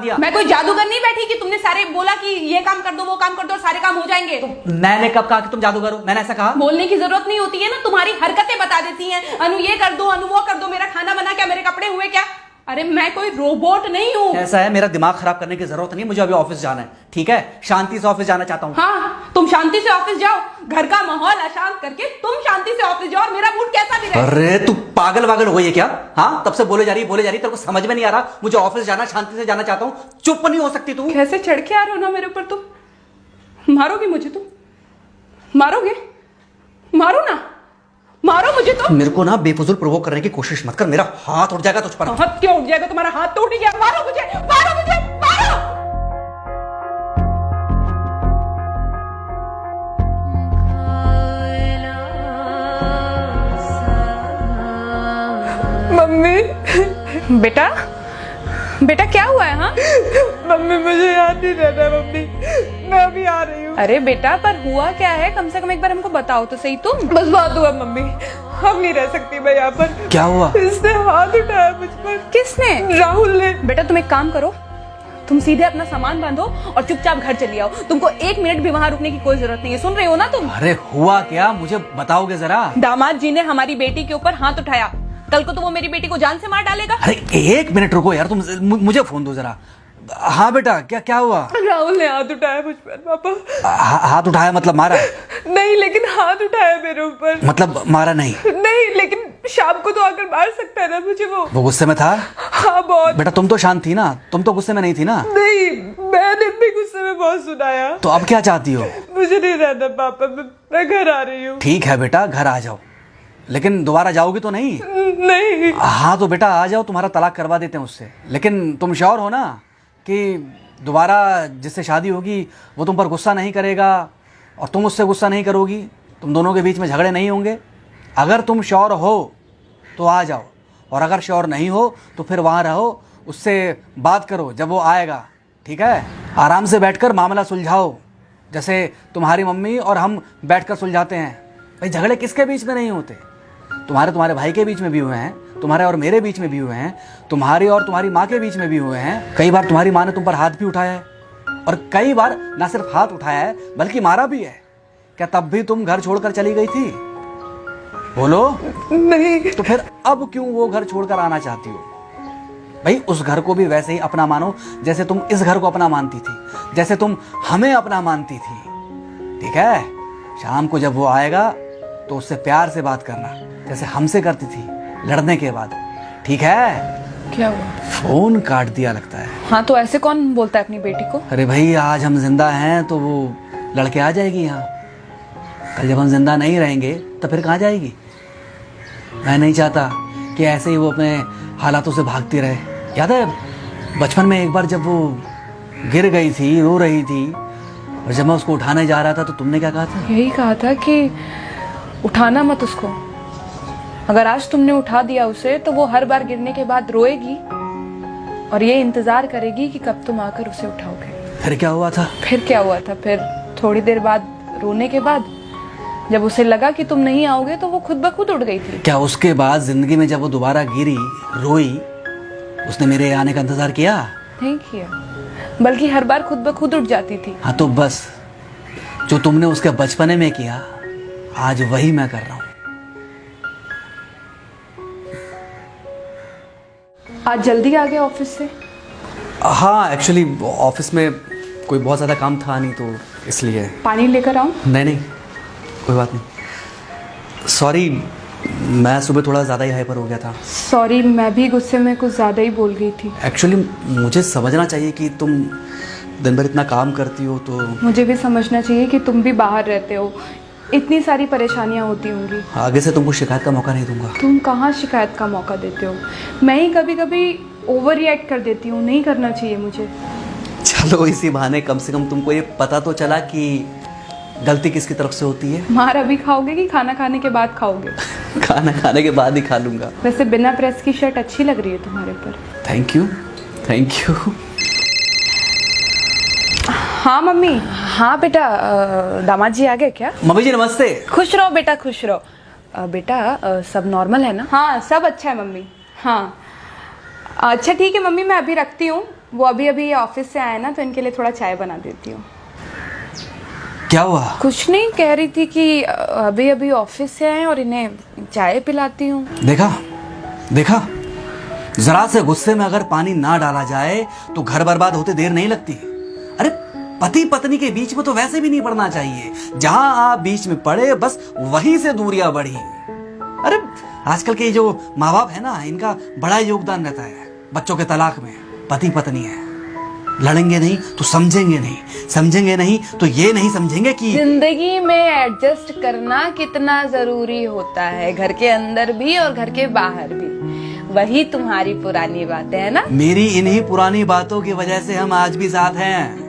दिया। मैं कोई जादूगर नहीं बैठी कि तुमने सारे बोला कि ये काम कर दो वो काम कर दो और सारे काम हो जाएंगे। मैंने कब कहा कि तुम जादूगर हो? मैंने ऐसा कहा? बोलने की जरूरत नहीं होती है ना, तुम्हारी हरकतें बता देती हैं। अनु ये कर दो, अनु वो कर दो, मेरा खाना बना क्या, मेरे कपड़े हुए क्या। अरे मैं कोई रोबोट नहीं हूँ। ऐसा है, मेरा दिमाग खराब करने की जरूरत नहीं, मुझे अभी ऑफिस जाना है। ठीक है, शांति से ऑफिस जाना चाहता हूँ। हाँ तुम शांति से ऑफिस जाओ, घर का माहौल अशांत करके तुम शांति से ऑफिस जाओ और मेरा मूड कैसा भी रहे। अरे तू पागल वागल हो गई है क्या? हाँ, तब से बोले जा रही तेरे को समझ में नहीं आ रहा? मुझे ऑफिस जाना, शांति से जाना चाहता हूँ। चुप नहीं हो सकती तू? कैसे चढ़ के आ रहे हो ना मेरे ऊपर तुम। मारोगे मुझे? तुम मारोगे? मारो ना, मारो मुझे। तो मेरे को ना बेफजूल प्रोवोक करने की कोशिश मत कर, मेरा हाथ उठ जाएगा तुझ पर। हाथ क्यों उठ जाएगा? तुम्हारा हाथ तो उठ गया। मारो मुझे, मारो मुझे, मारो। मम्मी। बेटा बेटा क्या हुआ है? हाँ मम्मी मुझे याद नहीं रहता मम्मी, मैं अभी आ रही हूँ। अरे बेटा पर हुआ क्या है? कम से कम एक बार हमको बताओ तो सही। तुम बस बात हुआ मम्मी, हम नहीं रह सकती मैं यहाँ पर। क्या हुआ? इसने हाथ उठाया मुझ पर। किसने? राहुल ने। बेटा तुम एक काम करो, तुम सीधे अपना सामान बांधो और चुपचाप घर चली आओ। तुमको एक मिनट भी वहाँ रुकने की कोई जरूरत नहीं है। सुन रहे हो ना तुम? अरे हुआ क्या, मुझे बताओगे जरा? दामाद जी ने हमारी बेटी के ऊपर हाथ उठाया। कल को तो वो मेरी बेटी को जान से मार डालेगा। अरे एक मिनट रुको यार, तुम मुझे फोन दो जरा। हाँ बेटा, क्या हुआ? राहुल ने हाथ उठाया मुझ पर पापा। हाथ उठाया मतलब मारा? नहीं लेकिन हाथ उठाया मेरे ऊपर। मतलब मारा नहीं? नहीं लेकिन शाम को तो आकर मार सकता है ना मुझे वो गुस्से में था? हाँ बहुत। बेटा तुम तो शांत थी ना, तुम तो गुस्से में नहीं थी ना? नहीं मैंने भी गुस्से में बहुत सुनाया। तो अब क्या चाहती हो? मुझे नहीं रहना पापा, मैं घर आ रही हूँ। ठीक है बेटा, घर आ जाओ, लेकिन दोबारा जाओगी तो नहीं? नहीं। हाँ तो बेटा आ जाओ, तुम्हारा तलाक करवा देते हैं उससे। लेकिन तुम श्योर हो ना कि दोबारा जिससे शादी होगी वो तुम पर गुस्सा नहीं करेगा और तुम उससे गुस्सा नहीं करोगी, तुम दोनों के बीच में झगड़े नहीं होंगे? अगर तुम श्योर हो तो आ जाओ, और अगर श्योर नहीं हो तो फिर वहाँ रहो, उससे बात करो जब वो आएगा। ठीक है, आराम से बैठकर मामला सुलझाओ, जैसे तुम्हारी मम्मी और हम बैठकर सुलझाते हैं। भाई झगड़े किसके बीच में नहीं होते? तुम्हारे भाई के बीच में भी हुए हैं, तुम्हारे और मेरे बीच में भी हुए हैं, तुम्हारी और तुम्हारी माँ के बीच में भी हुए हैं। कई बार तुम्हारी माँ ने तुम पर हाथ भी उठाया है, और कई बार ना सिर्फ हाथ उठाया है बल्कि मारा भी है। क्या तब भी तुम घर छोड़कर चली गई थी? बोलो। नहीं। तो फिर अब क्यों वो घर छोड़कर आना चाहती हो? भाई उस घर को भी वैसे ही अपना मानो जैसे तुम इस घर को अपना मानती थी, जैसे तुम हमें अपना मानती थी। ठीक है, शाम को जब वो आएगा तो उससे प्यार से बात करना, जैसे हमसे करती थी लड़ने के बाद। ठीक है? क्या हुआ? फोन काट दिया लगता है। हाँ तो ऐसे कौन बोलता है अपनी बेटी को? अरे भाई आज हम जिंदा हैं तो वो लड़के आ जाएगी यहाँ, कल जब हम जिंदा नहीं रहेंगे तो फिर कहाँ जाएगी? मैं नहीं चाहता कि ऐसे ही वो अपने हालातों से भागती रहे। याद है बचपन में एक बार जब वो गिर गई थी, रो रही थी, और जब मैं उसको उठाने जा रहा था तो तुमने क्या कहा था? यही कहा था कि उठाना मत उसको। अगर आज तुमने उठा दिया उसे तो वो हर बार गिरने के बाद रोएगी और ये इंतजार करेगी कि कब तुम आकर उसे उठाओगे। फिर क्या हुआ था? फिर क्या हुआ था? फिर थोड़ी देर बाद रोने के बाद जब उसे लगा कि तुम नहीं आओगे तो वो खुद ब खुद उठ गई थी। क्या उसके बाद जिंदगी में जब वो दोबारा गिरी, रोई, उसने मेरे आने का इंतजार किया? नहीं किया, बल्कि हर बार खुद ब खुद उठ जाती थी। हाँ तो बस जो तुमने उसके बचपने में किया आज वही मैं कर रहा हूँ। आज जल्दी आ गए ऑफिस से? हाँ एक्चुअली ऑफिस में कोई बहुत ज़्यादा काम था नहीं तो इसलिए। पानी लेकर आऊं? नहीं कोई बात नहीं, सॉरी मैं सुबह थोड़ा ज़्यादा ही हाइपर हो गया था। सॉरी, मैं भी गुस्से में कुछ ज़्यादा ही बोल गई थी। एक्चुअली मुझे समझना चाहिए कि तुम दिन भर इतना काम करती हो तो मुझे भी समझना चाहिए कि तुम भी बाहर रहते हो, इतनी सारी परेशानियां होती होंगी। आगे से तुमको शिकायत का मौका नहीं दूंगा। तुम कहाँ शिकायत का मौका देते हो? मैं ही कभी कभी ओवर रिएक्ट कर देती हूँ, नहीं करना चाहिए मुझे। चलो इसी बहाने कम से कम तुमको ये पता तो चला कि गलती किसकी तरफ से होती है। मार अभी खाओगे कि खाना खाने के बाद खाओगे? खाना खाने के बाद ही खा लूंगा। वैसे बिना प्रेस की शर्ट अच्छी लग रही है तुम्हारे पर। Thank you. हाँ मम्मी। हाँ बेटा, दामाद जी आ गए क्या? मम्मी जी नमस्ते। खुश रहो बेटा, खुश रहो। बेटा सब नॉर्मल है ना? हाँ सब अच्छा है मम्मी। हाँ अच्छा ठीक है मम्मी, मैं अभी रखती हूँ, वो अभी अभी ऑफिस से आए ना, तो इनके लिए थोड़ा चाय बना देती हूँ। क्या हुआ? कुछ नहीं, कह रही थी कि अभी अभी ऑफिस से आए और इन्हें चाय पिलाती हूँ। देखा देखा, जरा से गुस्से में अगर पानी ना डाला जाए तो घर बर्बाद होते देर नहीं लगती। अरे पति पत्नी के बीच में तो वैसे भी नहीं पड़ना चाहिए, जहां आप बीच में पड़े बस वहीं से दूरियां बढ़ी। अरे आजकल के जो माँ बाप है ना, इनका बड़ा योगदान रहता है बच्चों के तलाक में। पति पत्नी है, लड़ेंगे नहीं तो समझेंगे नहीं, समझेंगे नहीं तो ये नहीं समझेंगे कि जिंदगी में एडजस्ट करना कितना जरूरी होता है, घर के अंदर भी और घर के बाहर भी। वही तुम्हारी पुरानी बातें है ना। मेरी इन्हीं पुरानी बातों की वजह से हम आज भी साथ हैं।